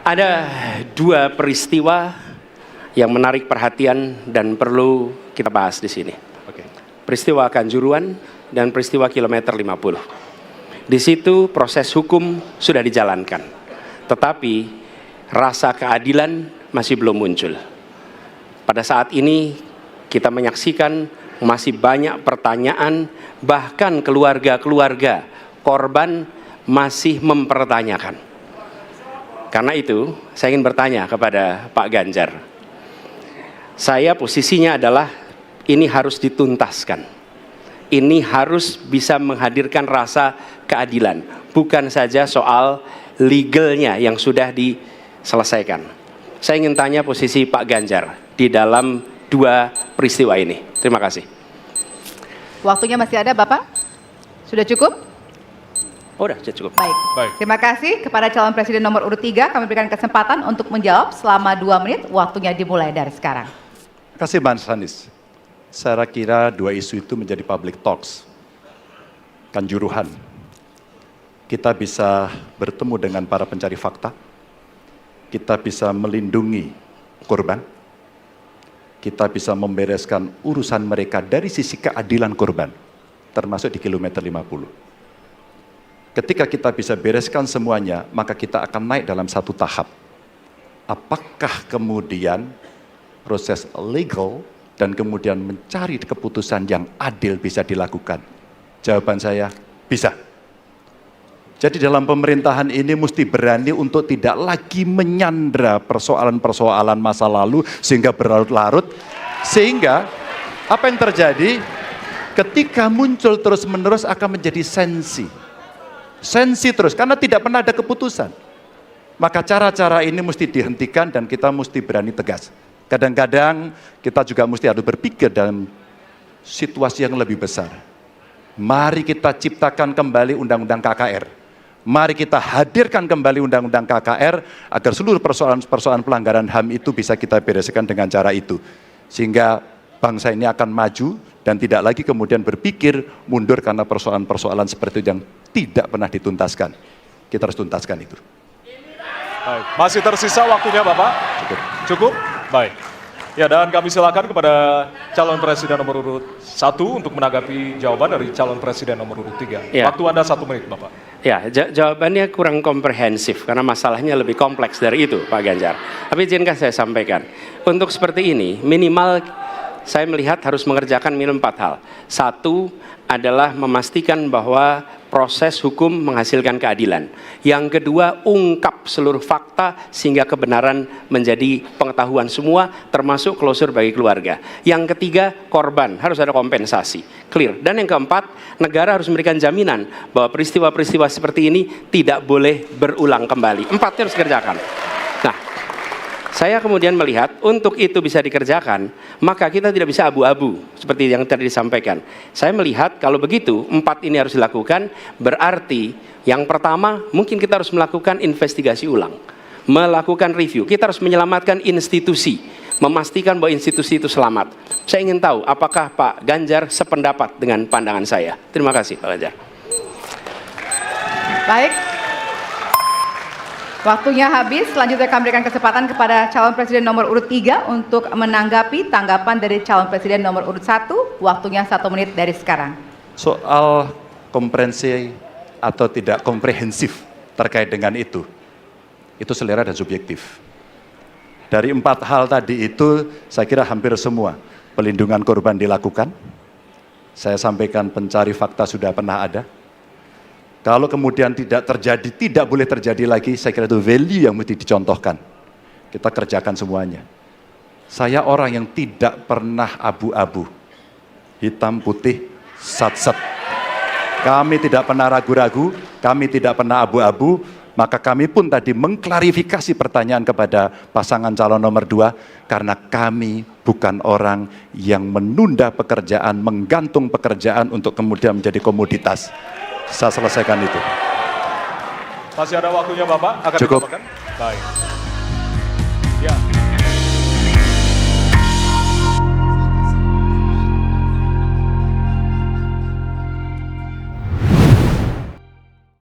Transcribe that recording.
Ada dua peristiwa yang menarik perhatian dan perlu kita bahas di sini. Peristiwa Kanjuruhan dan peristiwa kilometer 50. Di situ proses hukum sudah dijalankan, tetapi rasa keadilan masih belum muncul. Pada saat ini kita menyaksikan masih banyak pertanyaan, bahkan keluarga-keluarga korban masih mempertanyakan. Karena itu, saya ingin bertanya kepada Pak Ganjar. Saya posisinya adalah ini harus dituntaskan. Ini harus bisa menghadirkan rasa keadilan, bukan saja soal legalnya yang sudah diselesaikan. Saya ingin tanya posisi Pak Ganjar di dalam dua peristiwa ini. Terima kasih. Waktunya masih ada, Bapak? Sudah cukup? Oh, udah cukup. Baik. Terima kasih kepada calon presiden nomor urut 3. Kami berikan kesempatan untuk menjawab selama 2 menit. Waktunya dimulai dari sekarang. Terima kasih, Mas Anies. Saya kira dua isu itu menjadi public talks. Kanjuruhan. Kita bisa bertemu dengan para pencari fakta. Kita bisa melindungi korban. Kita bisa membereskan urusan mereka dari sisi keadilan korban, termasuk di kilometer 50. Ketika kita bisa bereskan semuanya, maka kita akan naik dalam satu tahap. Apakah kemudian proses legal dan kemudian mencari keputusan yang adil bisa dilakukan? Jawaban saya, bisa. Jadi dalam pemerintahan ini mesti berani untuk tidak lagi menyandra persoalan-persoalan masa lalu sehingga berlarut-larut. Sehingga apa yang terjadi ketika muncul terus-menerus akan menjadi sensi terus, karena tidak pernah ada keputusan. Maka cara-cara ini mesti dihentikan dan kita mesti berani tegas. Kadang-kadang kita juga mesti harus berpikir dalam situasi yang lebih besar. Mari kita ciptakan kembali Undang-Undang KKR. Mari kita hadirkan kembali Undang-Undang KKR agar seluruh persoalan-persoalan pelanggaran HAM itu bisa kita bereskan dengan cara itu. Sehingga bangsa ini akan maju dan tidak lagi kemudian berpikir mundur karena persoalan-persoalan seperti itu yang tidak pernah dituntaskan. Kita harus tuntaskan itu. Baik. Masih tersisa waktunya, Bapak? Cukup? Baik. Ya, dan kami silakan kepada calon presiden nomor urut 1 untuk menanggapi jawaban dari calon presiden nomor urut 3. Ya. Waktu Anda 1 menit, Bapak. Ya, jawabannya kurang komprehensif karena masalahnya lebih kompleks dari itu, Pak Ganjar. Tapi izinkan saya sampaikan. Untuk seperti ini, minimal saya melihat harus mengerjakan minimum 4 hal. 1 adalah memastikan bahwa proses hukum menghasilkan keadilan. Yang kedua, ungkap seluruh fakta sehingga kebenaran menjadi pengetahuan semua, termasuk closure bagi keluarga. Yang ketiga, korban, harus ada kompensasi, clear. Dan yang keempat, negara harus memberikan jaminan bahwa peristiwa-peristiwa seperti ini tidak boleh berulang kembali. 4 harus dikerjakan. Nah, saya kemudian melihat untuk itu bisa dikerjakan, maka kita tidak bisa abu-abu seperti yang tadi disampaikan. Saya melihat kalau begitu 4 ini harus dilakukan, berarti yang pertama mungkin kita harus melakukan investigasi ulang, melakukan review. Kita harus menyelamatkan institusi, memastikan bahwa institusi itu selamat. Saya ingin tahu apakah Pak Ganjar sependapat dengan pandangan saya. Terima kasih, Pak Ganjar. Baik. Waktunya habis, selanjutnya kami berikan kesempatan kepada calon presiden nomor urut 3 untuk menanggapi tanggapan dari calon presiden nomor urut 1. Waktunya 1 menit dari sekarang. Soal komprehensi atau tidak komprehensif terkait dengan itu selera dan subjektif. Dari 4 hal tadi itu, saya kira hampir semua pelindungan korban dilakukan. Saya sampaikan pencari fakta sudah pernah ada. Kalau kemudian tidak terjadi, tidak boleh terjadi lagi, saya kira itu value yang mesti dicontohkan. Kita kerjakan semuanya. Saya orang yang tidak pernah abu-abu. Hitam, putih, sat-set. Kami tidak pernah ragu-ragu, kami tidak pernah abu-abu, maka kami pun tadi mengklarifikasi pertanyaan kepada pasangan calon nomor 2, karena kami bukan orang yang menunda pekerjaan, menggantung pekerjaan untuk kemudian menjadi komoditas. Saya selesaikan itu. Masih ada waktunya, Bapak? Akan cukup. ditambahkan? Baik.